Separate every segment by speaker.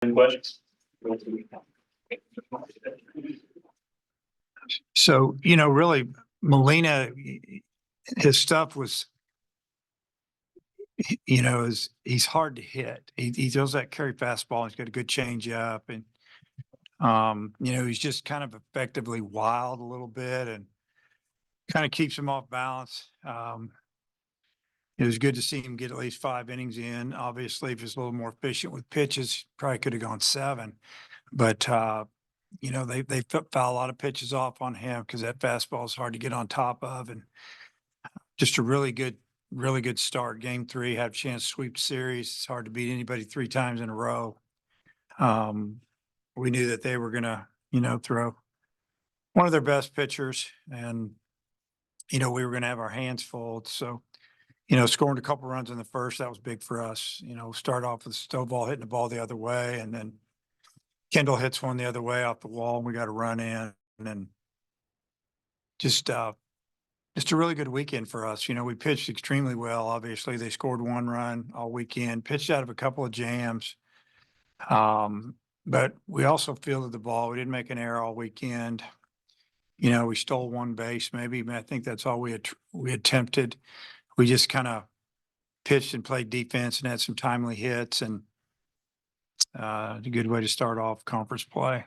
Speaker 1: Any questions?
Speaker 2: So, really, Molina, his stuff was, he's hard to hit. He throws that carry fastball. He's got a good change up, and he's just kind of effectively wild a little bit, and kind of keeps him off balance. It was good to see him get at least 5 innings in. Obviously, if he's a little more efficient with pitches, probably could have gone 7. But they foul a lot of pitches off on him because that fastball is hard to get on top of, and just a really good start. Game 3, had a chance to sweep the series. It's hard to beat anybody 3 times in a row. We knew that they were gonna, throw one of their best pitchers, and we were gonna have our hands full. So, scoring a couple runs in the first, that was big for us. Start off with Stovall hitting the ball the other way, and then Kendall hits one the other way off the wall, and we got a run in, and then just a really good weekend for us. We pitched extremely well. Obviously, they scored 1 run all weekend, pitched out of a couple of jams. But we also fielded the ball. We didn't make an error all weekend. We stole 1 base, maybe. I think that's all we attempted. We just kind of pitched and played defense and had some timely hits, and a good way to start off conference play.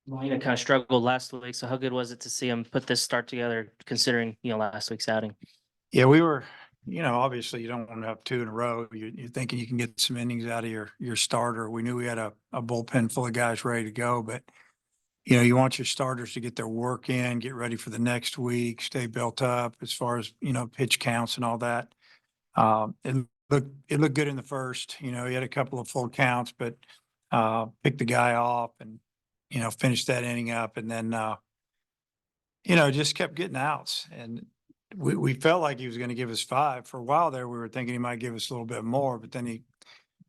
Speaker 3: Molina kind of struggled last week, so how good was it to see him put this start together, considering last week's outing?
Speaker 2: Yeah, we were, obviously you don't want to have 2 in a row. You're thinking you can get some innings out of your starter. We knew we had a bullpen full of guys ready to go, but you want your starters to get their work in, get ready for the next week, stay built up as far as, pitch counts and all that. It looked good in the first. He had a couple of full counts, but picked the guy off and, finished that inning up, and then just kept getting outs. And we felt like he was going to give us 5. For a while there, we were thinking he might give us a little bit more, but then he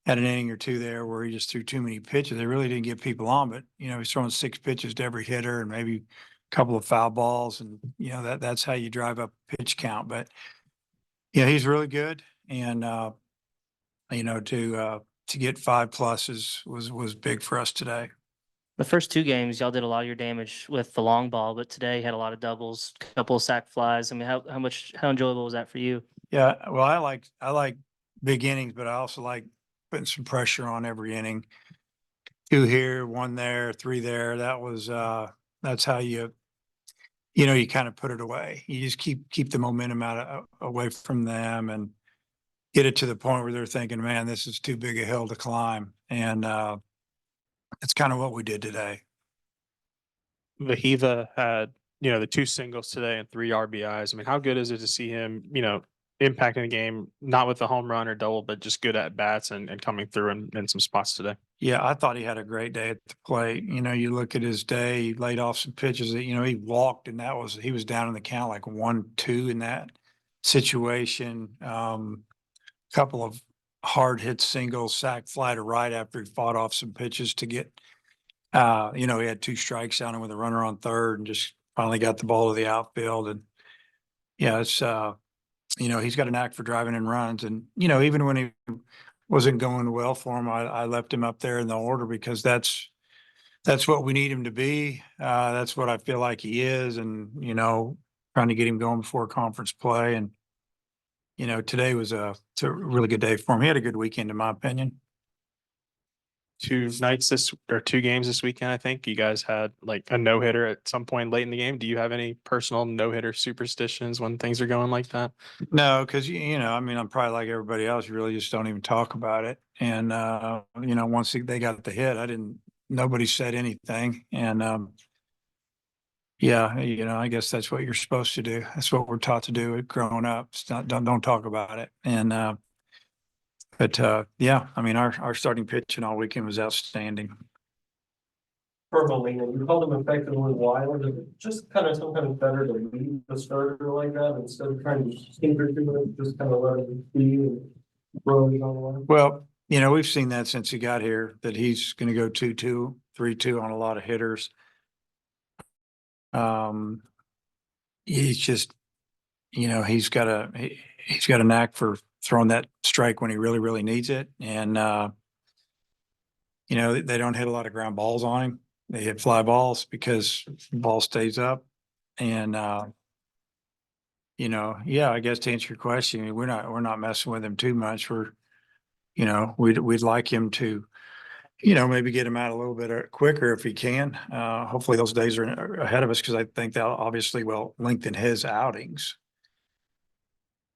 Speaker 2: had an inning or 2 there where he just threw too many pitches. They really didn't get people on, but he's throwing 6 pitches to every hitter and maybe a couple of foul balls, and that's how you drive up pitch count. But he's really good, and to get 5 pluses was big for us today.
Speaker 3: The first 2 games, y'all did a lot of your damage with the long ball, but today had a lot of doubles, a couple of sac flies. I mean, how enjoyable was that for you?
Speaker 2: Yeah, well, I like big innings, but I also like putting some pressure on every inning. 2 here, 1 there, 3 there. That's how you kind of put it away. You just keep the momentum away from them and get it to the point where they're thinking, man, this is too big a hill to climb. And that's kind of what we did today.
Speaker 4: Vahiva had, the 2 singles today and 3 RBIs. I mean, how good is it to see him, impacting the game, not with a home run or double, but just good at bats and coming through in some spots today?
Speaker 2: Yeah, I thought he had a great day at the plate. You look at his day, he laid off some pitches that, he walked, and he was down in the count like 1-2 in that situation. Couple of hard hit singles, sac fly to right after he fought off some pitches to get, he had 2 strikes on him with a runner on third, and just finally got the ball to the outfield. And yeah, it's, he's got a knack for driving in runs. And, even when he wasn't going well for him, I left him up there in the order because that's what we need him to be. That's what I feel like he is. And, trying to get him going before conference play. And, today was it's a really good day for him. He had a good weekend, in my opinion.
Speaker 4: 2 games this weekend, I think you guys had like a no-hitter at some point late in the game. Do you have any personal no-hitter superstitions when things are going like that?
Speaker 2: No, because I'm probably like everybody else. You really just don't even talk about it. And once they got the hit, nobody said anything. And yeah, I guess that's what you're supposed to do. That's what we're taught to do growing up. Don't talk about it. And but yeah, our starting pitching all weekend was outstanding.
Speaker 1: For Molina, you called him effectively wild. Is it just kind of sometimes better to leave the starter like that instead of trying to tinker to it, just kind of let him be and throw it on the line?
Speaker 2: Well, we've seen that since he got here, that he's going to go 2-2, 3-2 on a lot of hitters. He's just, he's got a knack for throwing that strike when he really, really needs it. And you know, they don't hit a lot of ground balls on him. They hit fly balls because the ball stays up. And, you know, yeah, I guess to answer your question, we're not messing with him too much. You know, we'd like him to, you know, maybe get him out a little bit quicker if he can. Hopefully those days are ahead of us because I think that obviously will lengthen his outings.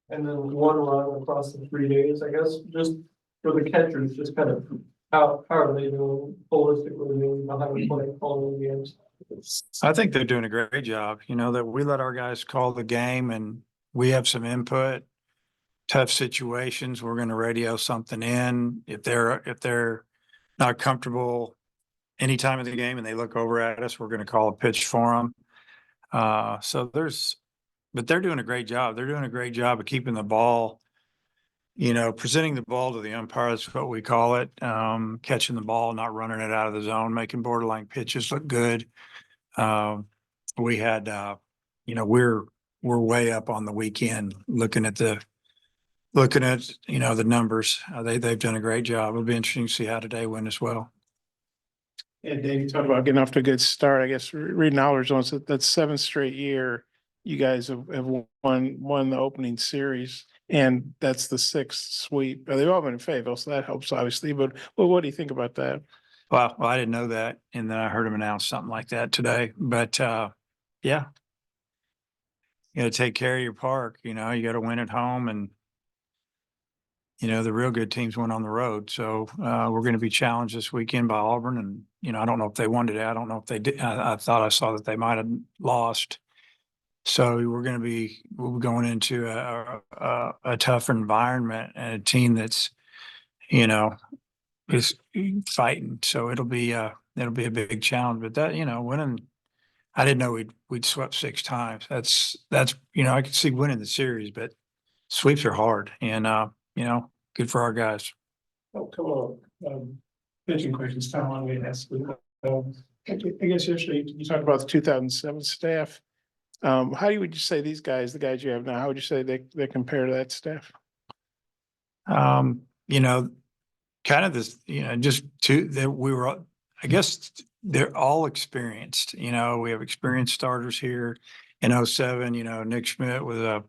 Speaker 1: And then one run across the 3 days, I guess, just for the catchers, just kind of how are they doing holistically behind the plate calling the games?
Speaker 2: I think they're doing a great job. You know, that we let our guys call the game and we have some input. Tough situations, we're going to radio something in. If they're not comfortable any time of the game and they look over at us, we're going to call a pitch for them. But they're doing a great job. They're doing a great job of keeping the ball, you know, presenting the ball to the umpire. That's what we call it. Catching the ball, not running it out of the zone, making borderline pitches look good. We had, you know, we're way up on the weekend looking at, you know, the numbers. They've done a great job. It'll be interesting to see how today went as well.
Speaker 5: Yeah, Dave, you talked about getting off to a good start. I guess reading hours on that's 7th straight year you guys have won the opening series, and that's the 6th sweep. They've all been in Fayetteville, so that helps obviously. But well, what do you think about that?
Speaker 2: Well, I didn't know that, and then I heard him announce something like that today. But yeah, you got to take care of your park. You know, you got to win at home, and you know the real good teams went on the road. So we're going to be challenged this weekend by Auburn, and you know I don't know if they won today. I don't know if they did. I thought I saw that they might have lost. So we're going into a tough environment and a team that's, you know, is fighting. So it'll be a big challenge. But that, you know, winning, I didn't know we'd swept 6 times. That's you know, I could see winning the series, but sweeps are hard, and you know, good for our guys.
Speaker 5: Oh, come on. Pitching questions, Tom, I'm going to ask. I guess yesterday you talked about the 2007 staff. How would you say these guys, the guys you have now, how would you say they compare to that staff?
Speaker 2: You know, kind of this, you know, just that we were, I guess they're all experienced. You know, we have experienced starters here in 07. You know, Nick Schmidt was a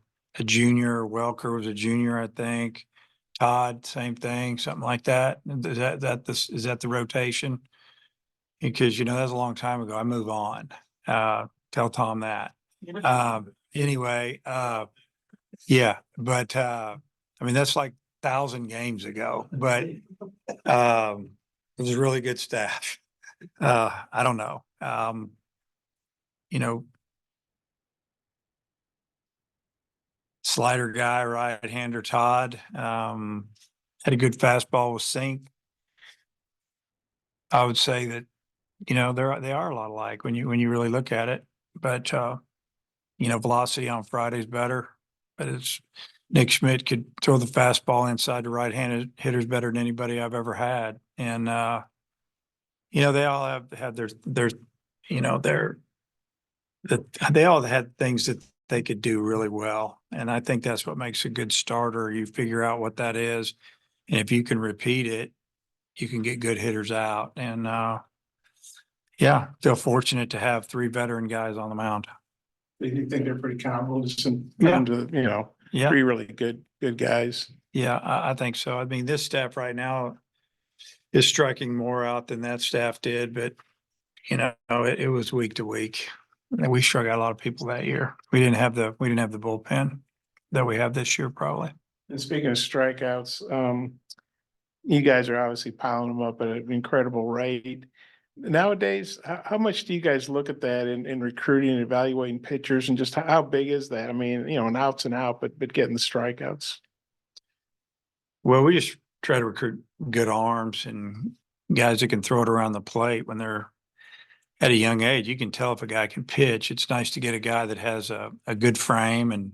Speaker 2: junior, Welker was a junior, I think. Todd, same thing, something like that. Is that the rotation? Because, you know, that's a long time ago. I move on. Tell Tom that. Anyway, yeah, but I mean, that's like 1,000 games ago, but it was a really good staff. I don't know. You know, slider guy, right-hander Todd, had a good fastball with sink. I would say that, you know, they are a lot alike when you really look at it, but you know, velocity on Friday's better, but it's Nick Schmidt could throw the fastball inside the right-handed hitters better than anybody I've ever had. And, you know, they all have had their, you know, they all had things that they could do really well. And I think that's what makes a good starter. You figure out what that is. And if you can repeat it, you can get good hitters out. And, yeah, feel fortunate to have 3 veteran guys on the mound.
Speaker 5: You think they're pretty comparable, just in
Speaker 2: Yeah.
Speaker 5: terms of, you know,
Speaker 2: Yeah.
Speaker 5: 3 really good guys.
Speaker 2: Yeah, I think so. I mean, this staff right now is striking more out than that staff did, but you know, it was week to week. We struck out a lot of people that year. We didn't have the bullpen that we have this year, probably.
Speaker 5: And speaking of strikeouts, you guys are obviously piling them up at an incredible rate. Nowadays, how much do you guys look at that in recruiting and evaluating pitchers, and just how big is that? I mean, you know, an out's an out, but getting the strikeouts.
Speaker 2: Well, we just try to recruit good arms and guys that can throw it around the plate when they're at a young age. You can tell if a guy can pitch. It's nice to get a guy that has a good frame and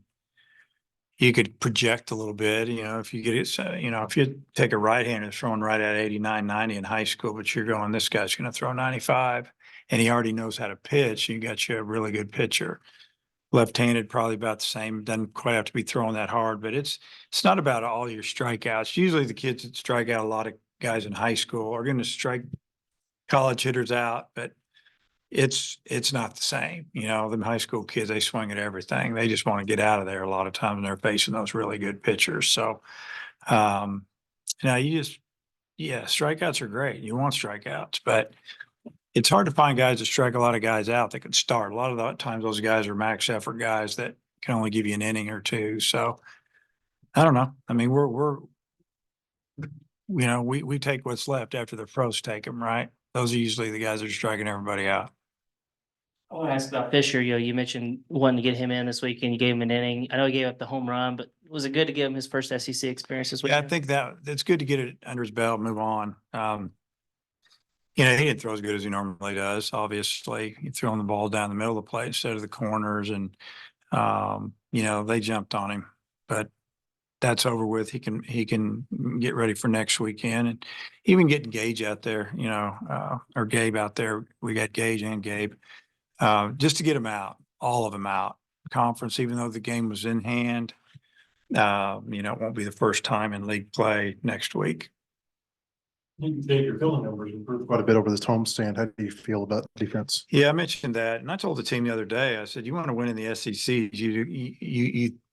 Speaker 2: you could project a little bit. You know, if you get it, you know, if you take a right-hander throwing right at 89, 90 in high school, but you're going, this guy's going to throw 95 and he already knows how to pitch, you got you a really good pitcher. Left-handed, probably about the same. Doesn't quite have to be throwing that hard, but it's not about all your strikeouts. Usually the kids that strike out a lot of guys in high school are going to strike college hitters out, but it's not the same. You know, them high school kids, they swing at everything. They just want to get out of there a lot of times when they're facing those really good pitchers. So, now yeah, strikeouts are great. You want strikeouts, but it's hard to find guys that strike a lot of guys out that can start. A lot of the times those guys are max effort guys that can only give you an inning or two. So I don't know. I mean, we take what's left after the pros take them, right? Those are usually the guys that are striking everybody out.
Speaker 3: I want to ask about Fisher. You mentioned wanting to get him in this week and you gave him an inning. I know he gave up the home run, but was it good to give him his first SEC experience this
Speaker 2: Yeah, I
Speaker 3: weekend?
Speaker 2: think that's good to get it under his belt, move on. He didn't throw as good as he normally does. Obviously, he threw on the ball down the middle of the plate instead of the corners, and they jumped on him. But that's over with. He can get ready for next weekend, and even getting Gage out there, or Gabe out there. We got Gage and Gabe, just to get them out, all of them out. Conference, even though the game was in hand, it won't be the first time in league play next week.
Speaker 1: Your filling numbers improved
Speaker 6: Quite a bit over this homestand. How do you feel about defense?
Speaker 2: Yeah, I mentioned that, and I told the team the other day. I said, "You want to win in the SEC?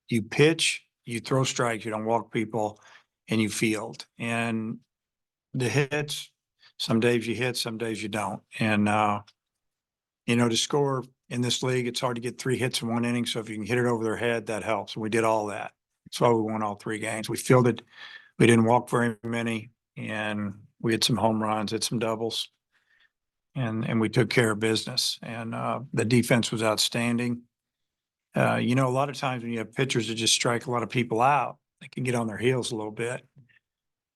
Speaker 2: You pitch, you throw strikes, you don't walk people, and you field. And the hits, some days you hit, some days you don't. And to score in this league, it's hard to get 3 hits in 1 inning. So if you can hit it over their head, that helps. And we did all that. That's why we won all 3 games. We fielded, we didn't walk very many, and we had some home runs, had some doubles, and we took care of business. And the defense was outstanding. A lot of times when you have pitchers that just strike a lot of people out, they can get on their heels a little bit.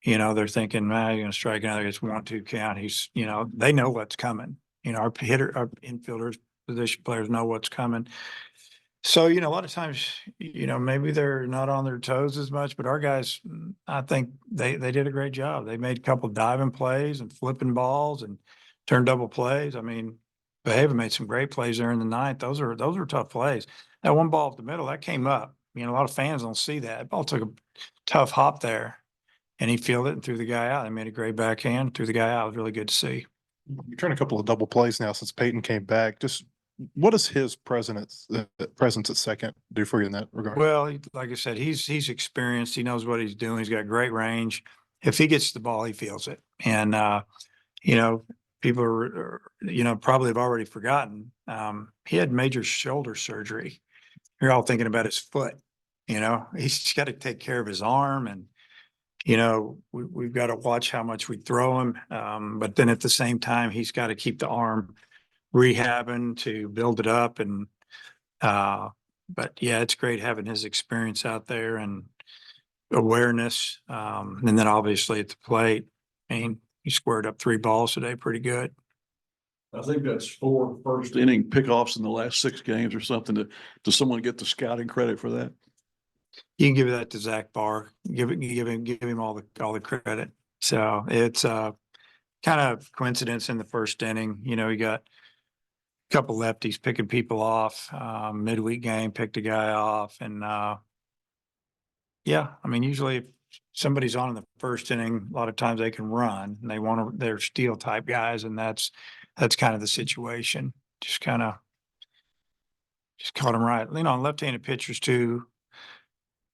Speaker 2: They're thinking, man, you're going to strike another, it's 1-2 count. They know what's coming. Our infielders, position players know what's coming. So, a lot of times, maybe they're not on their toes as much, but our guys, I think they did a great job. They made a couple diving plays and flipping balls and turned double plays. I mean, Behava made some great plays there in the 9th. Those are tough plays. That one ball up the middle, that came up. A lot of fans don't see that. Ball took a tough hop there, and he fielded it and threw the guy out. He made a great backhand, threw the guy out. It was really good to see.
Speaker 6: You're trying a couple of double plays now since Peyton came back. Just what does his presence at second do for you in that regard?
Speaker 2: Well, like I said, he's experienced. He knows what he's doing. He's got great range. If he gets the ball, he feels it. And people are probably have already forgotten. He had major shoulder surgery. You're all thinking about his foot. He's got to take care of his arm, and we've got to watch how much we throw him. But then at the same time, he's got to keep the arm rehabbing to build it up. And but yeah, it's great having his experience out there and awareness. And then obviously at the plate, he squared up 3 balls today pretty good.
Speaker 7: I think that's 4 first inning pickoffs in the last 6 games or something. Does someone get the scouting credit for that?
Speaker 2: You can give that to Zach Barr. Give him all the credit. So it's kind of coincidence in the first inning. He got a couple lefties picking people off. Midweek game, picked a guy off, and usually if somebody's on in the first inning, a lot of times they can run, and they're steel type guys, and that's kind of the situation. Just caught him right. On left-handed pitchers too,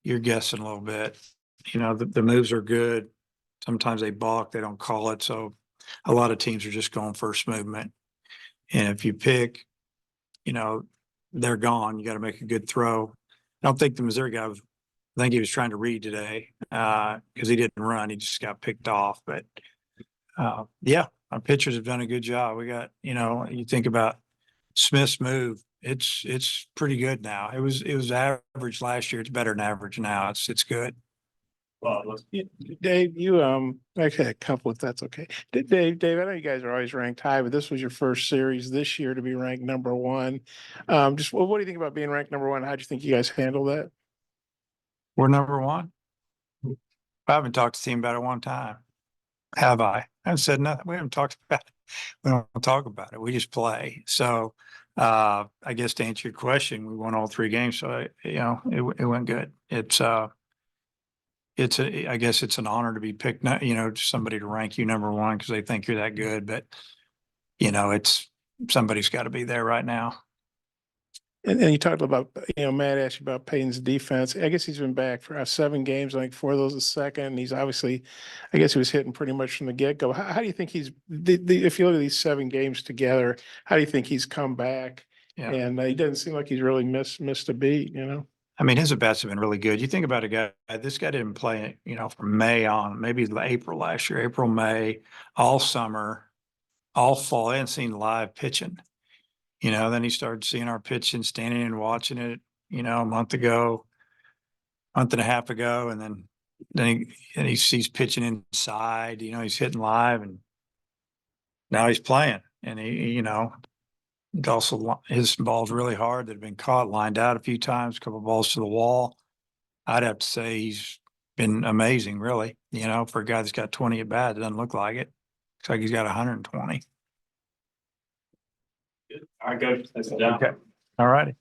Speaker 2: you're guessing a little bit. The moves are good. Sometimes they balk, they don't call it. So a lot of teams are just going first movement. And if you pick, they're gone. You got to make a good throw. I don't think the Missouri guy I think he was trying to read today because he didn't run. He just got picked off. But our pitchers have done a good job. We got, you think about Smith's move. It's pretty good now. It was average last year. It's better than average now. It's good.
Speaker 5: Dave, you actually had a couple if that's okay. Dave, I know you guys are always ranked high, but this was your first series this year to be ranked number 1. What do you think about being ranked number 1? How do you think you guys handle that?
Speaker 2: We're number 1. I haven't talked to the team about it one time. Have I? I haven't said nothing. We haven't talked about it. We don't talk about it. We just play. So I guess to answer your question, we won all 3 games. So it went good. I guess it's an honor to be picked, somebody to rank you number 1 because they think you're that good. But you know, somebody's got to be there right now.
Speaker 5: And you talked about, Matt asked you about Peyton's defense. I guess he's been back for 7 games, I think 4 of those a second. He's obviously, I guess he was hitting pretty much from the get-go. How do you think he's, if you look at these 7 games together, how do you think he's come back?
Speaker 2: Yeah.
Speaker 5: And he doesn't seem like he's really missed a beat,
Speaker 2: I mean, his at-bats have been really good. You think about this guy didn't play, from May on, maybe April last year, April, May, all summer, all fall. I hadn't seen live pitching. Then he started seeing our pitching, standing and watching it, a month and a half ago. And then he sees pitching inside, he's hitting live, and now he's playing. And he also his ball's really hard that have been caught, lined out a few times, a couple of balls to the wall. I'd have to say he's been amazing, really. For a guy that's got 20 at bat, it doesn't look like it. Looks like he's got 120.
Speaker 1: I go.
Speaker 2: Okay. All righty.